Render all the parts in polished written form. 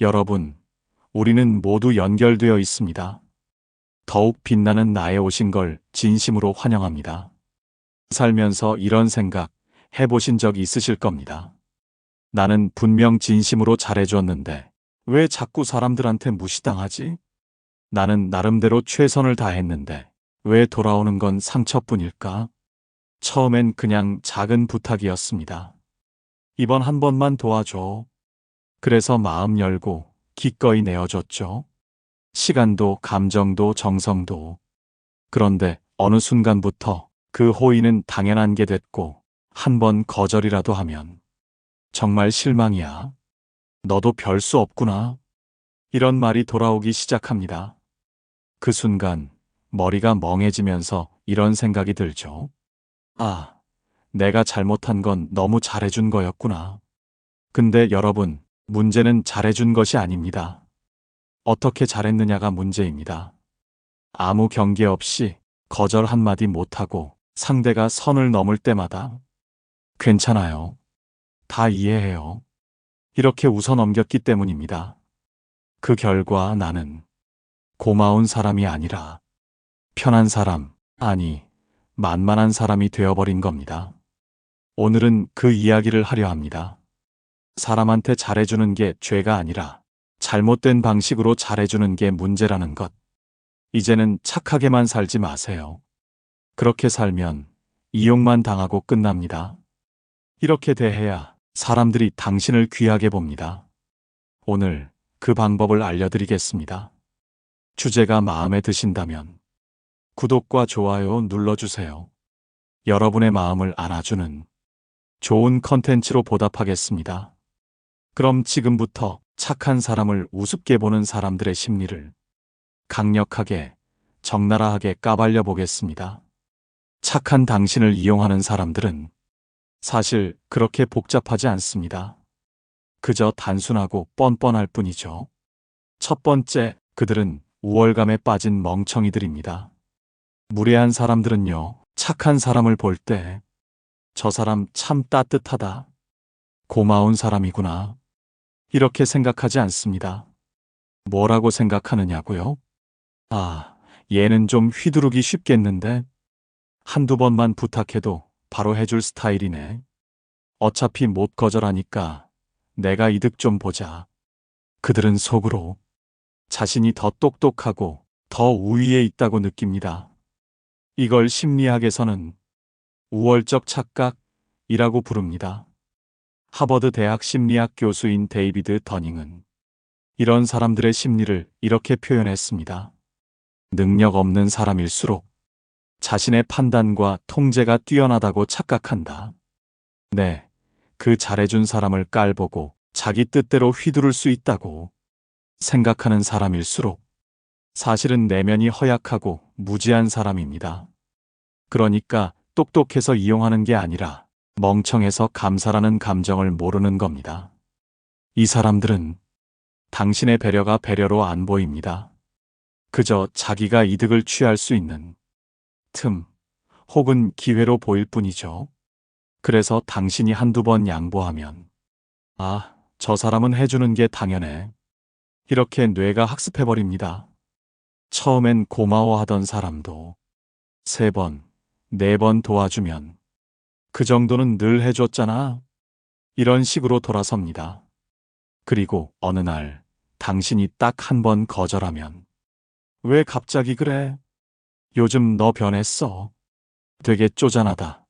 여러분, 우리는 모두 연결되어 있습니다. 더욱 빛나는 나에 오신 걸 진심으로 환영합니다. 살면서 이런 생각 해보신 적 있으실 겁니다. 나는 분명 진심으로 잘해줬는데 왜 자꾸 사람들한테 무시당하지? 나는 나름대로 최선을 다했는데 왜 돌아오는 건 상처뿐일까? 처음엔 그냥 작은 부탁이었습니다. 이번 한 번만 도와줘. 그래서 마음 열고 기꺼이 내어줬죠. 시간도 감정도 정성도. 그런데 어느 순간부터 그 호의는 당연한 게 됐고 한 번 거절이라도 하면 정말 실망이야. 너도 별 수 없구나. 이런 말이 돌아오기 시작합니다. 그 순간 머리가 멍해지면서 이런 생각이 들죠. 아, 내가 잘못한 건 너무 잘해준 거였구나. 근데 여러분, 문제는 잘해준 것이 아닙니다. 어떻게 잘했느냐가 문제입니다. 아무 경계 없이 거절 한마디 못하고 상대가 선을 넘을 때마다 괜찮아요. 다 이해해요. 이렇게 웃어 넘겼기 때문입니다. 그 결과 나는 고마운 사람이 아니라 편한 사람, 아니, 만만한 사람이 되어버린 겁니다. 오늘은 그 이야기를 하려 합니다. 사람한테 잘해주는 게 죄가 아니라 잘못된 방식으로 잘해주는 게 문제라는 것. 이제는 착하게만 살지 마세요. 그렇게 살면 이용만 당하고 끝납니다. 이렇게 대해야 사람들이 당신을 귀하게 봅니다. 오늘 그 방법을 알려드리겠습니다. 주제가 마음에 드신다면 구독과 좋아요 눌러주세요. 여러분의 마음을 안아주는 좋은 컨텐츠로 보답하겠습니다. 그럼 지금부터 착한 사람을 우습게 보는 사람들의 심리를 강력하게, 적나라하게 까발려 보겠습니다. 착한 당신을 이용하는 사람들은 사실 그렇게 복잡하지 않습니다. 그저 단순하고 뻔뻔할 뿐이죠. 첫 번째, 그들은 우월감에 빠진 멍청이들입니다. 무례한 사람들은요, 착한 사람을 볼 때, 저 사람 참 따뜻하다. 고마운 사람이구나. 이렇게 생각하지 않습니다. 뭐라고 생각하느냐고요? 아, 얘는 좀 휘두르기 쉽겠는데? 한두 번만 부탁해도 바로 해줄 스타일이네. 어차피 못 거절하니까 내가 이득 좀 보자. 그들은 속으로 자신이 더 똑똑하고 더 우위에 있다고 느낍니다. 이걸 심리학에서는 우월적 착각이라고 부릅니다. 하버드 대학 심리학 교수인 데이비드 더닝은 이런 사람들의 심리를 이렇게 표현했습니다. 능력 없는 사람일수록 자신의 판단과 통제가 뛰어나다고 착각한다. 네, 그 잘해준 사람을 깔보고 자기 뜻대로 휘두를 수 있다고 생각하는 사람일수록 사실은 내면이 허약하고 무지한 사람입니다. 그러니까 똑똑해서 이용하는 게 아니라 멍청해서 감사라는 감정을 모르는 겁니다. 이 사람들은 당신의 배려가 배려로 안 보입니다. 그저 자기가 이득을 취할 수 있는 틈 혹은 기회로 보일 뿐이죠. 그래서 당신이 한두 번 양보하면 아, 저 사람은 해주는 게 당연해. 이렇게 뇌가 학습해버립니다. 처음엔 고마워하던 사람도 3번, 4번 도와주면 그 정도는 늘 해줬잖아. 이런 식으로 돌아섭니다. 그리고 어느 날 당신이 딱 한 번 거절하면 왜 갑자기 그래? 요즘 너 변했어. 되게 쪼잔하다.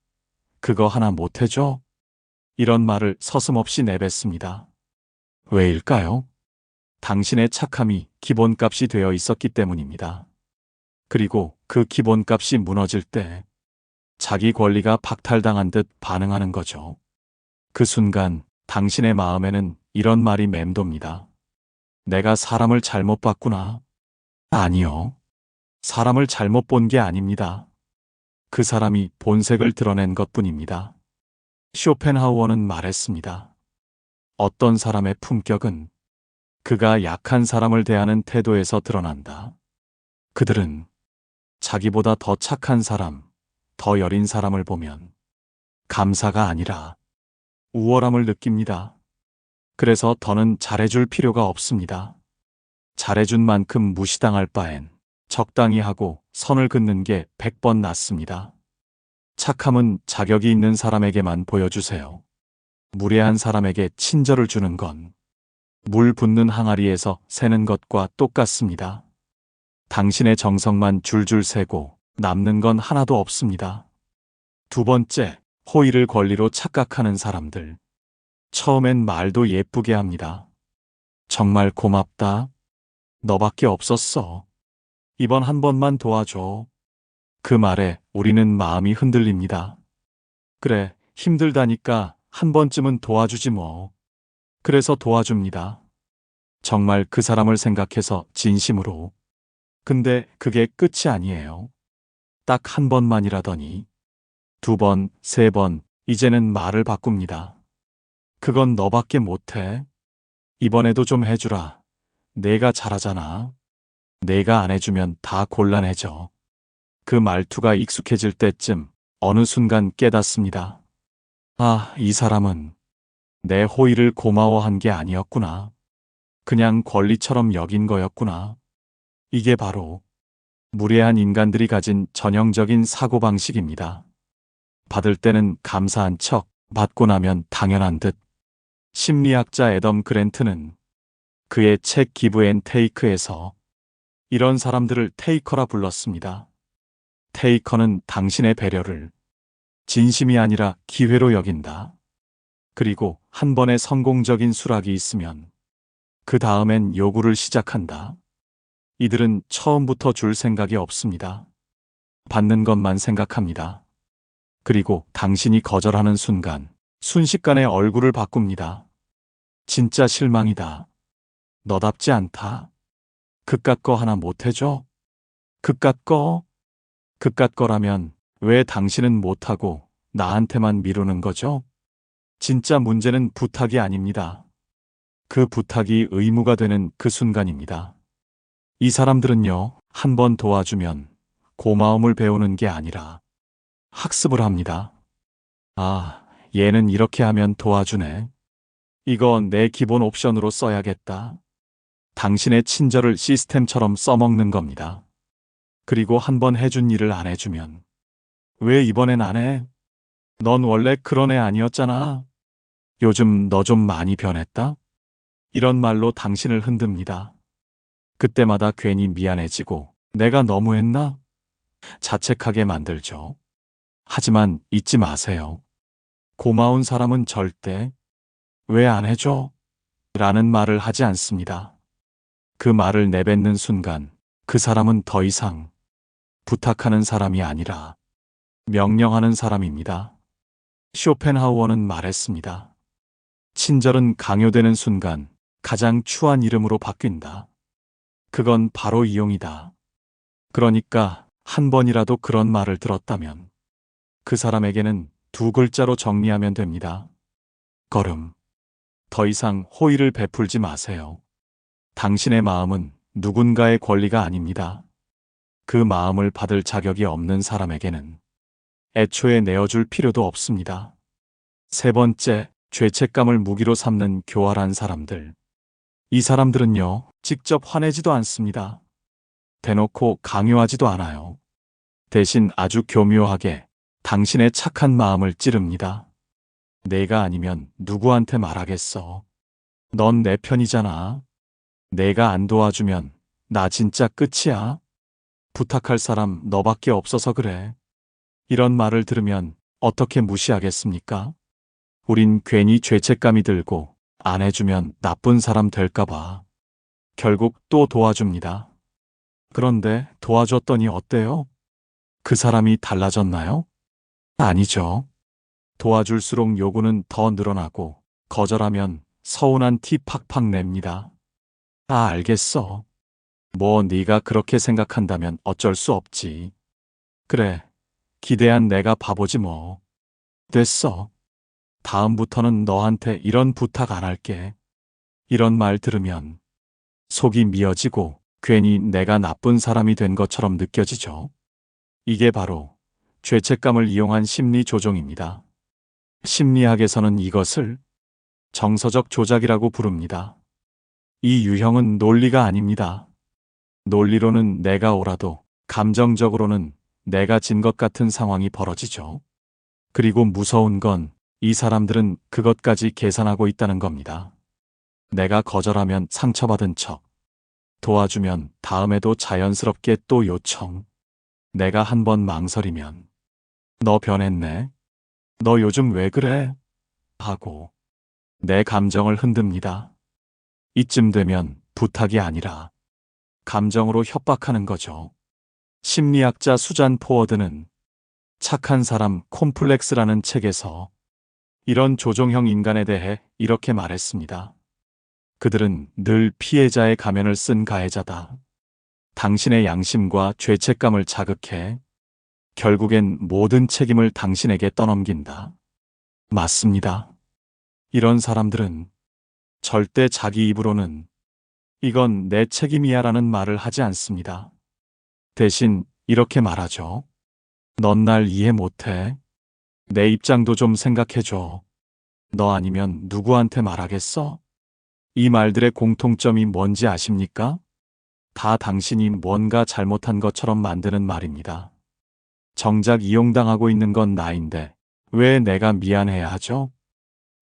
그거 하나 못 해줘? 이런 말을 서슴없이 내뱉습니다. 왜일까요? 당신의 착함이 기본값이 되어 있었기 때문입니다. 그리고 그 기본값이 무너질 때 자기 권리가 박탈당한 듯 반응하는 거죠. 그 순간 당신의 마음에는 이런 말이 맴돕니다. 내가 사람을 잘못 봤구나. 아니요. 사람을 잘못 본 게 아닙니다. 그 사람이 본색을 드러낸 것뿐입니다. 쇼펜하우어는 말했습니다. 어떤 사람의 품격은 그가 약한 사람을 대하는 태도에서 드러난다. 그들은 자기보다 더 착한 사람, 더 여린 사람을 보면 감사가 아니라 우월함을 느낍니다. 그래서 더는 잘해줄 필요가 없습니다. 잘해준 만큼 무시당할 바엔 적당히 하고 선을 긋는 게 100번 낫습니다. 착함은 자격이 있는 사람에게만 보여주세요. 무례한 사람에게 친절을 주는 건 물 붓는 항아리에서 새는 것과 똑같습니다. 당신의 정성만 줄줄 새고 남는 건 하나도 없습니다. 두 번째, 호의를 권리로 착각하는 사람들. 처음엔 말도 예쁘게 합니다. 정말 고맙다. 너밖에 없었어. 이번 한 번만 도와줘. 그 말에 우리는 마음이 흔들립니다. 그래, 힘들다니까 한 번쯤은 도와주지 뭐. 그래서 도와줍니다. 정말 그 사람을 생각해서 진심으로. 근데 그게 끝이 아니에요. 딱 한 번만이라더니 두 번, 세 번, 이제는 말을 바꿉니다. 그건 너밖에 못해. 이번에도 좀 해주라. 내가 잘하잖아. 내가 안 해주면 다 곤란해져. 그 말투가 익숙해질 때쯤 어느 순간 깨닫습니다. 아, 이 사람은 내 호의를 고마워한 게 아니었구나. 그냥 권리처럼 여긴 거였구나. 이게 바로 무례한 인간들이 가진 전형적인 사고방식입니다. 받을 때는 감사한 척, 받고 나면 당연한 듯. 심리학자 애덤 그랜트는 그의 책 기브 앤 테이크에서 이런 사람들을 테이커라 불렀습니다. 테이커는 당신의 배려를 진심이 아니라 기회로 여긴다. 그리고 한 번의 성공적인 수락이 있으면 그 다음엔 요구를 시작한다. 이들은 처음부터 줄 생각이 없습니다. 받는 것만 생각합니다. 그리고 당신이 거절하는 순간 순식간에 얼굴을 바꿉니다. 진짜 실망이다. 너답지 않다. 그깟 거 하나 못해줘? 그깟 거? 그깟 거라면 왜 당신은 못하고 나한테만 미루는 거죠? 진짜 문제는 부탁이 아닙니다. 그 부탁이 의무가 되는 그 순간입니다. 이 사람들은요, 한 번 도와주면 고마움을 배우는 게 아니라 학습을 합니다. 아, 얘는 이렇게 하면 도와주네. 이거 내 기본 옵션으로 써야겠다. 당신의 친절을 시스템처럼 써먹는 겁니다. 그리고 한 번 해준 일을 안 해주면 왜 이번엔 안 해? 넌 원래 그런 애 아니었잖아. 요즘 너 좀 많이 변했다? 이런 말로 당신을 흔듭니다. 그때마다 괜히 미안해지고 내가 너무했나? 자책하게 만들죠. 하지만 잊지 마세요. 고마운 사람은 절대 왜 안 해줘? 라는 말을 하지 않습니다. 그 말을 내뱉는 순간 그 사람은 더 이상 부탁하는 사람이 아니라 명령하는 사람입니다. 쇼펜하우어는 말했습니다. 친절은 강요되는 순간 가장 추한 이름으로 바뀐다. 그건 바로 이용이다. 그러니까 한 번이라도 그런 말을 들었다면 그 사람에게는 두 글자로 정리하면 됩니다. 거름. 더 이상 호의를 베풀지 마세요. 당신의 마음은 누군가의 권리가 아닙니다. 그 마음을 받을 자격이 없는 사람에게는 애초에 내어줄 필요도 없습니다. 세 번째, 죄책감을 무기로 삼는 교활한 사람들. 이 사람들은요, 직접 화내지도 않습니다. 대놓고 강요하지도 않아요. 대신 아주 교묘하게 당신의 착한 마음을 찌릅니다. 내가 아니면 누구한테 말하겠어. 넌 내 편이잖아. 내가 안 도와주면 나 진짜 끝이야. 부탁할 사람 너밖에 없어서 그래. 이런 말을 들으면 어떻게 무시하겠습니까? 우린 괜히 죄책감이 들고 안 해주면 나쁜 사람 될까봐 결국 또 도와줍니다. 그런데 도와줬더니 어때요? 그 사람이 달라졌나요? 아니죠. 도와줄수록 요구는 더 늘어나고 거절하면 서운한 티 팍팍 냅니다. 아, 알겠어. 뭐 네가 그렇게 생각한다면 어쩔 수 없지. 그래, 기대한 내가 바보지 뭐. 됐어. 다음부터는 너한테 이런 부탁 안 할게. 이런 말 들으면 속이 미어지고 괜히 내가 나쁜 사람이 된 것처럼 느껴지죠. 이게 바로 죄책감을 이용한 심리 조종입니다. 심리학에서는 이것을 정서적 조작이라고 부릅니다. 이 유형은 논리가 아닙니다. 논리로는 내가 옳아도 감정적으로는 내가 진 것 같은 상황이 벌어지죠. 그리고 무서운 건 이 사람들은 그것까지 계산하고 있다는 겁니다. 내가 거절하면 상처받은 척, 도와주면 다음에도 자연스럽게 또 요청. 내가 한 번 망설이면 너 변했네? 너 요즘 왜 그래? 하고 내 감정을 흔듭니다. 이쯤 되면 부탁이 아니라 감정으로 협박하는 거죠. 심리학자 수잔 포워드는 착한 사람 콤플렉스라는 책에서 이런 조종형 인간에 대해 이렇게 말했습니다. 그들은 늘 피해자의 가면을 쓴 가해자다. 당신의 양심과 죄책감을 자극해 결국엔 모든 책임을 당신에게 떠넘긴다. 맞습니다. 이런 사람들은 절대 자기 입으로는 이건 내 책임이야라는 말을 하지 않습니다. 대신 이렇게 말하죠. 넌 날 이해 못해. 내 입장도 좀 생각해줘. 너 아니면 누구한테 말하겠어? 이 말들의 공통점이 뭔지 아십니까? 다 당신이 뭔가 잘못한 것처럼 만드는 말입니다. 정작 이용당하고 있는 건 나인데 왜 내가 미안해야 하죠?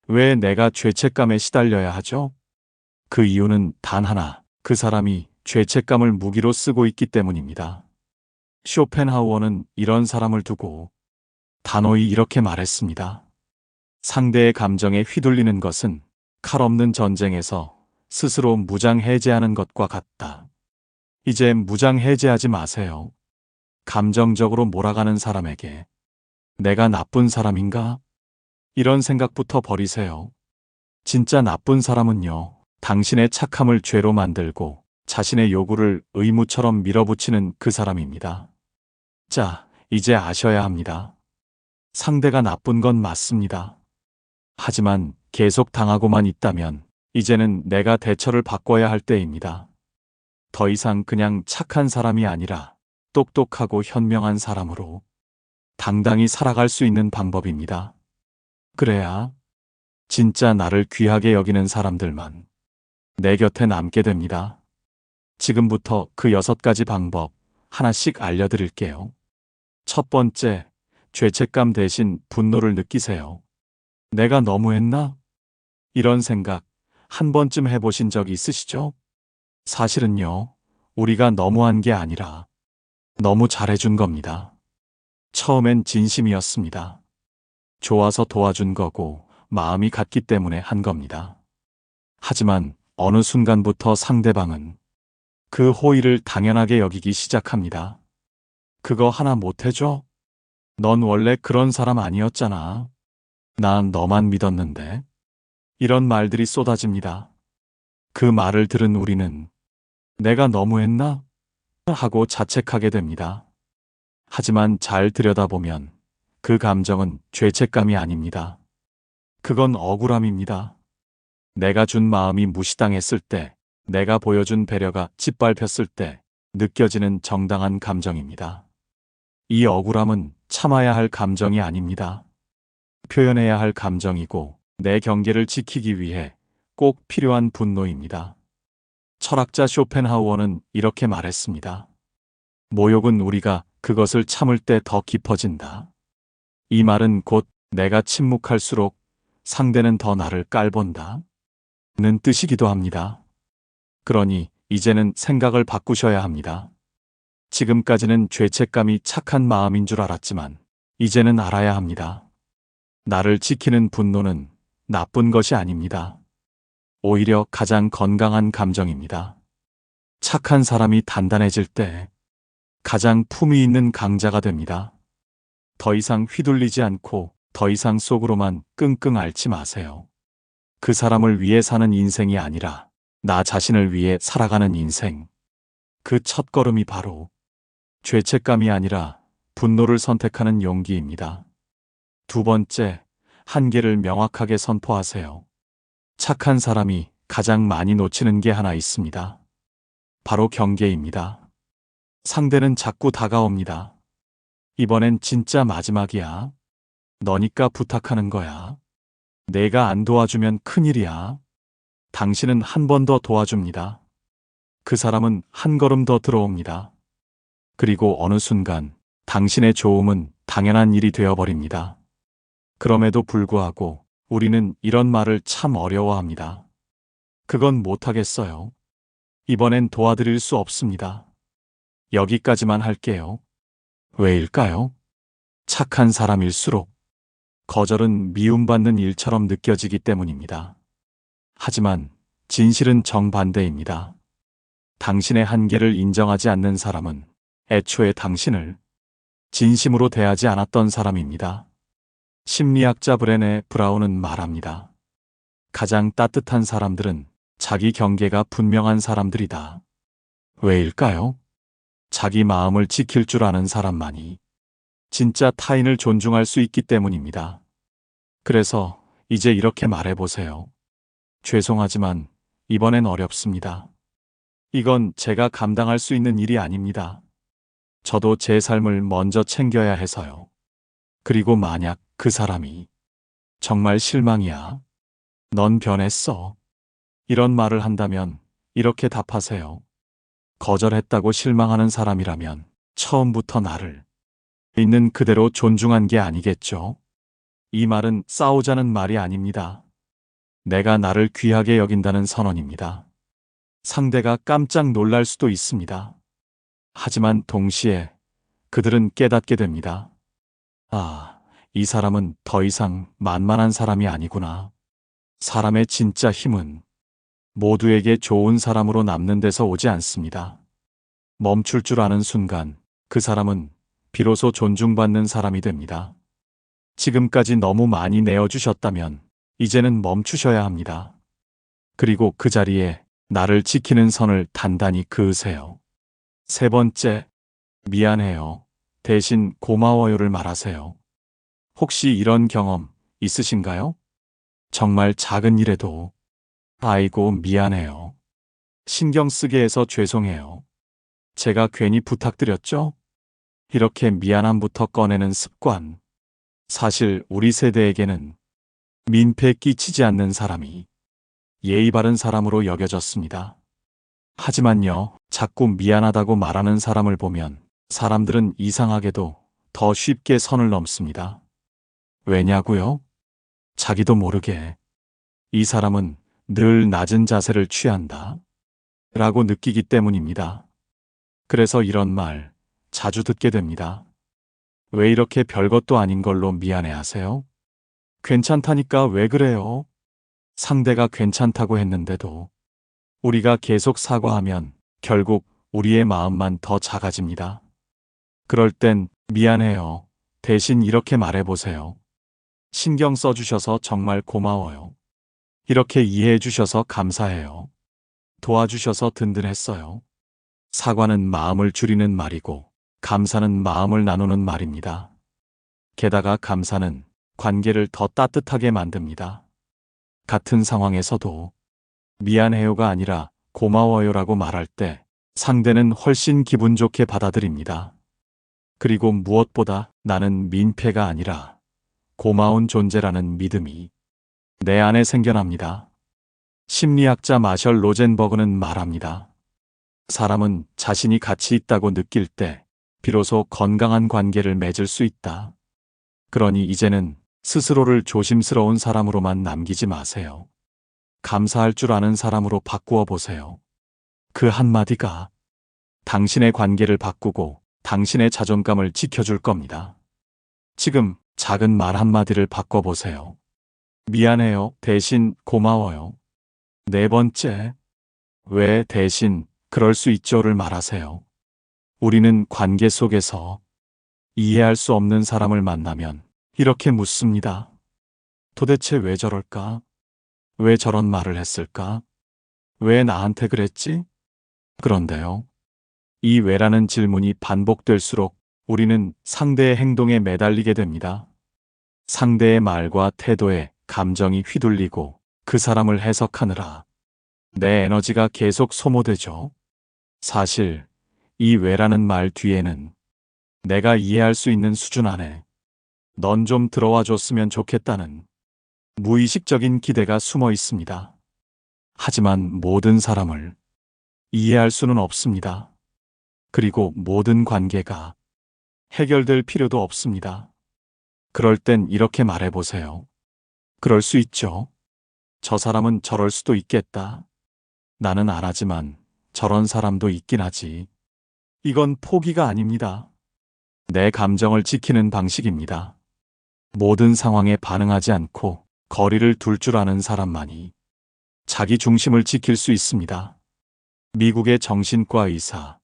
왜 내가 죄책감에 시달려야 하죠? 그 이유는 단 하나, 그 사람이 죄책감을 무기로 쓰고 있기 때문입니다. 쇼펜하우어는 이런 사람을 두고 단호히 이렇게 말했습니다. 상대의 감정에 휘둘리는 것은 칼 없는 전쟁에서 스스로 무장해제하는 것과 같다. 이제 무장해제하지 마세요. 감정적으로 몰아가는 사람에게 내가 나쁜 사람인가? 이런 생각부터 버리세요. 진짜 나쁜 사람은요, 당신의 착함을 죄로 만들고 자신의 요구를 의무처럼 밀어붙이는 그 사람입니다. 자, 이제 아셔야 합니다. 상대가 나쁜 건 맞습니다. 하지만 계속 당하고만 있다면 이제는 내가 대처를 바꿔야 할 때입니다. 더 이상 그냥 착한 사람이 아니라 똑똑하고 현명한 사람으로 당당히 살아갈 수 있는 방법입니다. 그래야 진짜 나를 귀하게 여기는 사람들만 내 곁에 남게 됩니다. 지금부터 그 6가지 방법 하나씩 알려드릴게요. 첫 번째, 죄책감 대신 분노를 느끼세요. 내가 너무했나? 이런 생각 한 번쯤 해보신 적 있으시죠? 사실은요, 우리가 너무한 게 아니라 너무 잘해준 겁니다. 처음엔 진심이었습니다. 좋아서 도와준 거고 마음이 같기 때문에 한 겁니다. 하지만 어느 순간부터 상대방은 그 호의를 당연하게 여기기 시작합니다. 그거 하나 못 해줘? 넌 원래 그런 사람 아니었잖아. 난 너만 믿었는데. 이런 말들이 쏟아집니다. 그 말을 들은 우리는 내가 너무했나? 하고 자책하게 됩니다. 하지만 잘 들여다보면 그 감정은 죄책감이 아닙니다. 그건 억울함입니다. 내가 준 마음이 무시당했을 때, 내가 보여준 배려가 짓밟혔을 때 느껴지는 정당한 감정입니다. 이 억울함은 참아야 할 감정이 아닙니다. 표현해야 할 감정이고 내 경계를 지키기 위해 꼭 필요한 분노입니다. 철학자 쇼펜하우어는 이렇게 말했습니다. 모욕은 우리가 그것을 참을 때 더 깊어진다. 이 말은 곧 내가 침묵할수록 상대는 더 나를 깔본다. 는 뜻이기도 합니다. 그러니 이제는 생각을 바꾸셔야 합니다. 지금까지는 죄책감이 착한 마음인 줄 알았지만 이제는 알아야 합니다. 나를 지키는 분노는 나쁜 것이 아닙니다. 오히려 가장 건강한 감정입니다. 착한 사람이 단단해질 때 가장 품위 있는 강자가 됩니다. 더 이상 휘둘리지 않고 더 이상 속으로만 끙끙 앓지 마세요. 그 사람을 위해 사는 인생이 아니라 나 자신을 위해 살아가는 인생. 그 첫걸음이 바로 죄책감이 아니라 분노를 선택하는 용기입니다. 두 번째, 한계를 명확하게 선포하세요. 착한 사람이 가장 많이 놓치는 게 하나 있습니다. 바로 경계입니다. 상대는 자꾸 다가옵니다. 이번엔 진짜 마지막이야. 너니까 부탁하는 거야. 내가 안 도와주면 큰일이야. 당신은 한 번 더 도와줍니다. 그 사람은 한 걸음 더 들어옵니다. 그리고 어느 순간 당신의 도움은 당연한 일이 되어버립니다. 그럼에도 불구하고 우리는 이런 말을 참 어려워합니다. 그건 못하겠어요. 이번엔 도와드릴 수 없습니다. 여기까지만 할게요. 왜일까요? 착한 사람일수록 거절은 미움받는 일처럼 느껴지기 때문입니다. 하지만 진실은 정반대입니다. 당신의 한계를 인정하지 않는 사람은 애초에 당신을 진심으로 대하지 않았던 사람입니다. 심리학자 브레네 브라운은 말합니다. 가장 따뜻한 사람들은 자기 경계가 분명한 사람들이다. 왜일까요? 자기 마음을 지킬 줄 아는 사람만이 진짜 타인을 존중할 수 있기 때문입니다. 그래서 이제 이렇게 말해보세요. 죄송하지만 이번엔 어렵습니다. 이건 제가 감당할 수 있는 일이 아닙니다. 저도 제 삶을 먼저 챙겨야 해서요. 그리고 만약 그 사람이 정말 실망이야. 넌 변했어. 이런 말을 한다면 이렇게 답하세요. 거절했다고 실망하는 사람이라면 처음부터 나를 있는 그대로 존중한 게 아니겠죠? 이 말은 싸우자는 말이 아닙니다. 내가 나를 귀하게 여긴다는 선언입니다. 상대가 깜짝 놀랄 수도 있습니다. 하지만 동시에 그들은 깨닫게 됩니다. 아, 이 사람은 더 이상 만만한 사람이 아니구나. 사람의 진짜 힘은 모두에게 좋은 사람으로 남는 데서 오지 않습니다. 멈출 줄 아는 순간 그 사람은 비로소 존중받는 사람이 됩니다. 지금까지 너무 많이 내어주셨다면 이제는 멈추셔야 합니다. 그리고 그 자리에 나를 지키는 선을 단단히 그으세요. 세 번째, 미안해요. 대신 고마워요를 말하세요. 혹시 이런 경험 있으신가요? 정말 작은 일에도 아이고 미안해요. 신경 쓰게 해서 죄송해요. 제가 괜히 부탁드렸죠? 이렇게 미안함부터 꺼내는 습관. 사실 우리 세대에게는 민폐 끼치지 않는 사람이 예의 바른 사람으로 여겨졌습니다. 하지만요, 자꾸 미안하다고 말하는 사람을 보면 사람들은 이상하게도 더 쉽게 선을 넘습니다. 왜냐고요? 자기도 모르게 이 사람은 늘 낮은 자세를 취한다 라고 느끼기 때문입니다. 그래서 이런 말 자주 듣게 됩니다. 왜 이렇게 별것도 아닌 걸로 미안해하세요? 괜찮다니까 왜 그래요? 상대가 괜찮다고 했는데도 우리가 계속 사과하면 결국 우리의 마음만 더 작아집니다. 그럴 땐 미안해요. 대신 이렇게 말해보세요. 신경 써주셔서 정말 고마워요. 이렇게 이해해 주셔서 감사해요. 도와주셔서 든든했어요. 사과는 마음을 줄이는 말이고 감사는 마음을 나누는 말입니다. 게다가 감사는 관계를 더 따뜻하게 만듭니다. 같은 상황에서도 미안해요가 아니라 고마워요라고 말할 때 상대는 훨씬 기분 좋게 받아들입니다. 그리고 무엇보다 나는 민폐가 아니라 고마운 존재라는 믿음이 내 안에 생겨납니다. 심리학자 마셜 로젠버그는 말합니다. 사람은 자신이 가치 있다고 느낄 때 비로소 건강한 관계를 맺을 수 있다. 그러니 이제는 스스로를 조심스러운 사람으로만 남기지 마세요. 감사할 줄 아는 사람으로 바꾸어 보세요. 그 한마디가 당신의 관계를 바꾸고 당신의 자존감을 지켜줄 겁니다. 지금 작은 말 한마디를 바꿔보세요. 미안해요. 대신 고마워요. 네 번째, 왜 대신 그럴 수 있죠를 말하세요. 우리는 관계 속에서 이해할 수 없는 사람을 만나면 이렇게 묻습니다. 도대체 왜 저럴까? 왜 저런 말을 했을까? 왜 나한테 그랬지? 그런데요. 이 왜라는 질문이 반복될수록 우리는 상대의 행동에 매달리게 됩니다. 상대의 말과 태도에 감정이 휘둘리고 그 사람을 해석하느라 내 에너지가 계속 소모되죠. 사실 이 왜라는 말 뒤에는 내가 이해할 수 있는 수준 안에 넌 좀 들어와 줬으면 좋겠다는 무의식적인 기대가 숨어 있습니다. 하지만 모든 사람을 이해할 수는 없습니다. 그리고 모든 관계가 해결될 필요도 없습니다. 그럴 땐 이렇게 말해보세요. 그럴 수 있죠. 저 사람은 저럴 수도 있겠다. 나는 안 하지만 저런 사람도 있긴 하지. 이건 포기가 아닙니다. 내 감정을 지키는 방식입니다. 모든 상황에 반응하지 않고 거리를 둘 줄 아는 사람만이 자기 중심을 지킬 수 있습니다. 미국의 정신과 의사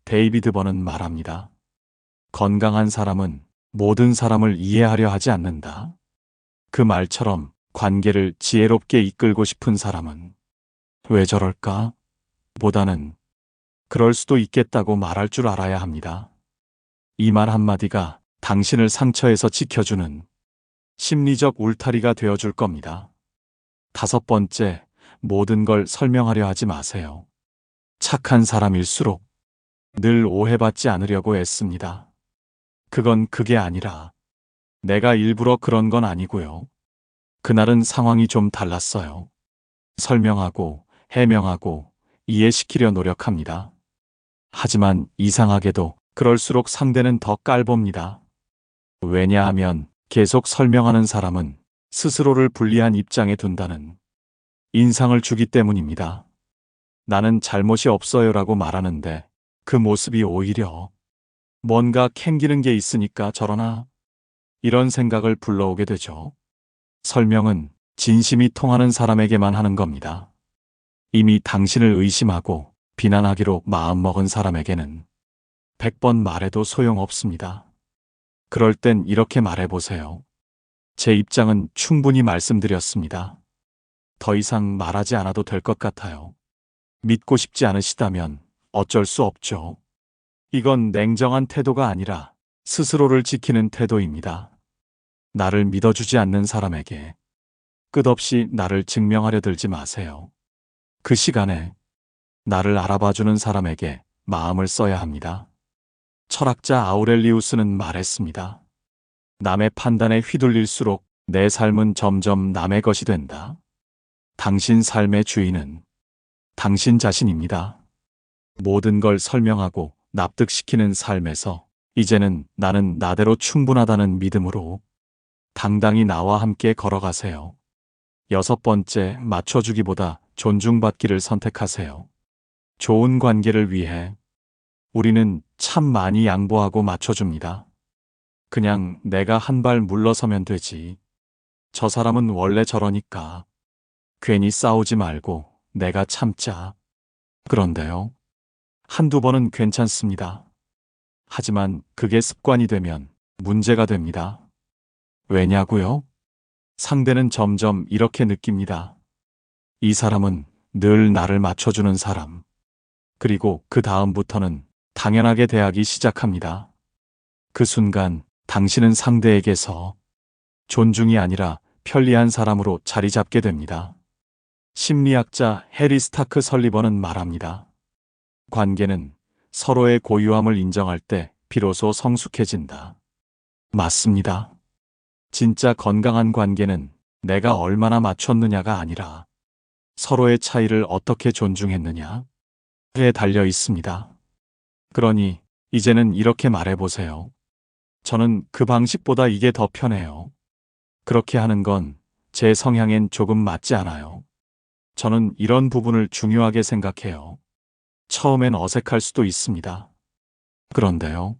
데이비드 번은 말합니다. 건강한 사람은 모든 사람을 이해하려 하지 않는다. 그 말처럼 관계를 지혜롭게 이끌고 싶은 사람은 왜 저럴까? 보다는 그럴 수도 있겠다고 말할 줄 알아야 합니다. 이 말 한마디가 당신을 상처에서 지켜주는 심리적 울타리가 되어줄 겁니다. 5번째, 모든 걸 설명하려 하지 마세요. 착한 사람일수록 늘 오해받지 않으려고 애씁니다. 그건 그게 아니라 내가 일부러 그런 건 아니고요. 그날은 상황이 좀 달랐어요. 설명하고 해명하고 이해시키려 노력합니다. 하지만 이상하게도 그럴수록 상대는 더 깔봅니다. 왜냐하면 계속 설명하는 사람은 스스로를 불리한 입장에 둔다는 인상을 주기 때문입니다. 나는 잘못이 없어요라고 말하는데 그 모습이 오히려 뭔가 캥기는 게 있으니까 저러나 이런 생각을 불러오게 되죠. 설명은 진심이 통하는 사람에게만 하는 겁니다. 이미 당신을 의심하고 비난하기로 마음먹은 사람에게는 100번 말해도 소용없습니다. 그럴 땐 이렇게 말해보세요. 제 입장은 충분히 말씀드렸습니다. 더 이상 말하지 않아도 될 것 같아요. 믿고 싶지 않으시다면 어쩔 수 없죠. 이건 냉정한 태도가 아니라 스스로를 지키는 태도입니다. 나를 믿어주지 않는 사람에게 끝없이 나를 증명하려 들지 마세요. 그 시간에 나를 알아봐주는 사람에게 마음을 써야 합니다. 철학자 아우렐리우스는 말했습니다. 남의 판단에 휘둘릴수록 내 삶은 점점 남의 것이 된다. 당신 삶의 주인은 당신 자신입니다. 모든 걸 설명하고 납득시키는 삶에서 이제는 나는 나대로 충분하다는 믿음으로 당당히 나와 함께 걸어가세요. 6번째, 맞춰주기보다 존중받기를 선택하세요. 좋은 관계를 위해 우리는 참 많이 양보하고 맞춰줍니다. 그냥 내가 한 발 물러서면 되지. 저 사람은 원래 저러니까. 괜히 싸우지 말고 내가 참자. 그런데요. 한두 번은 괜찮습니다. 하지만 그게 습관이 되면 문제가 됩니다. 왜냐고요? 상대는 점점 이렇게 느낍니다. 이 사람은 늘 나를 맞춰주는 사람. 그리고 그 다음부터는 당연하게 대하기 시작합니다. 그 순간 당신은 상대에게서 존중이 아니라 편리한 사람으로 자리 잡게 됩니다. 심리학자 해리 스타크 설리번은 말합니다. 관계는 서로의 고유함을 인정할 때 비로소 성숙해진다. 맞습니다. 진짜 건강한 관계는 내가 얼마나 맞췄느냐가 아니라 서로의 차이를 어떻게 존중했느냐에 달려 있습니다. 그러니 이제는 이렇게 말해보세요. 저는 그 방식보다 이게 더 편해요. 그렇게 하는 건 제 성향엔 조금 맞지 않아요. 저는 이런 부분을 중요하게 생각해요. 처음엔 어색할 수도 있습니다. 그런데요.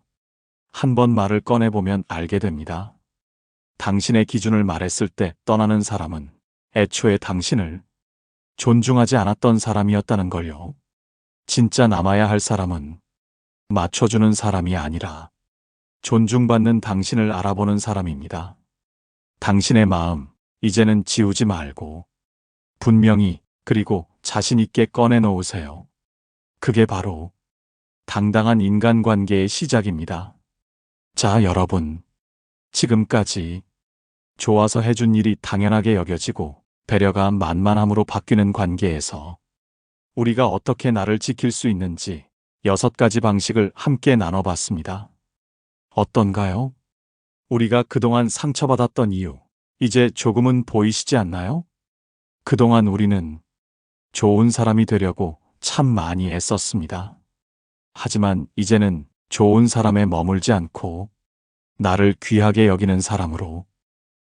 한 번 말을 꺼내보면 알게 됩니다. 당신의 기준을 말했을 때 떠나는 사람은 애초에 당신을 존중하지 않았던 사람이었다는 걸요. 진짜 남아야 할 사람은 맞춰주는 사람이 아니라 존중받는 당신을 알아보는 사람입니다. 당신의 마음, 이제는 지우지 말고 분명히 그리고 자신 있게 꺼내놓으세요. 그게 바로 당당한 인간관계의 시작입니다. 자, 여러분. 지금까지 좋아서 해준 일이 당연하게 여겨지고 배려가 만만함으로 바뀌는 관계에서 우리가 어떻게 나를 지킬 수 있는지 6가지 방식을 함께 나눠봤습니다. 어떤가요? 우리가 그동안 상처받았던 이유, 이제 조금은 보이시지 않나요? 그동안 우리는 좋은 사람이 되려고 참 많이 애썼습니다. 하지만 이제는 좋은 사람에 머물지 않고 나를 귀하게 여기는 사람으로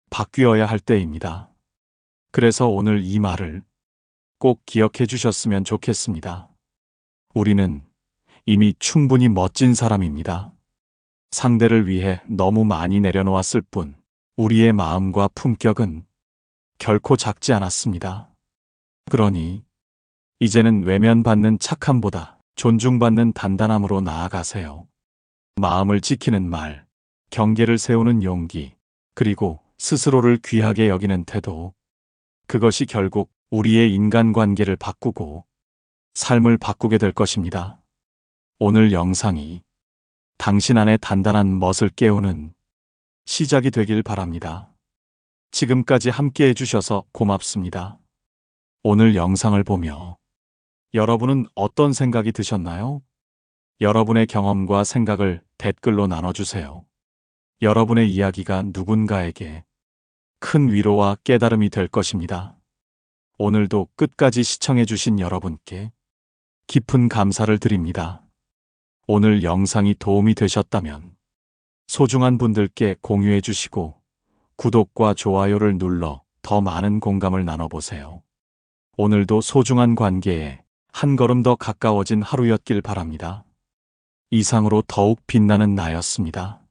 바뀌어야 할 때입니다. 그래서 오늘 이 말을 꼭 기억해 주셨으면 좋겠습니다. 우리는 이미 충분히 멋진 사람입니다. 상대를 위해 너무 많이 내려놓았을 뿐 우리의 마음과 품격은 결코 작지 않았습니다. 그러니 이제는 외면받는 착함보다 존중받는 단단함으로 나아가세요. 마음을 지키는 말, 경계를 세우는 용기, 그리고 스스로를 귀하게 여기는 태도. 그것이 결국 우리의 인간관계를 바꾸고 삶을 바꾸게 될 것입니다. 오늘 영상이 당신 안의 단단한 멋을 깨우는 시작이 되길 바랍니다. 지금까지 함께 해주셔서 고맙습니다. 오늘 영상을 보며 여러분은 어떤 생각이 드셨나요? 여러분의 경험과 생각을 댓글로 나눠주세요. 여러분의 이야기가 누군가에게 큰 위로와 깨달음이 될 것입니다. 오늘도 끝까지 시청해주신 여러분께 깊은 감사를 드립니다. 오늘 영상이 도움이 되셨다면 소중한 분들께 공유해 주시고 구독과 좋아요를 눌러 더 많은 공감을 나눠보세요. 오늘도 소중한 관계에 한 걸음 더 가까워진 하루였길 바랍니다. 이상으로 더욱 빛나는 나였습니다.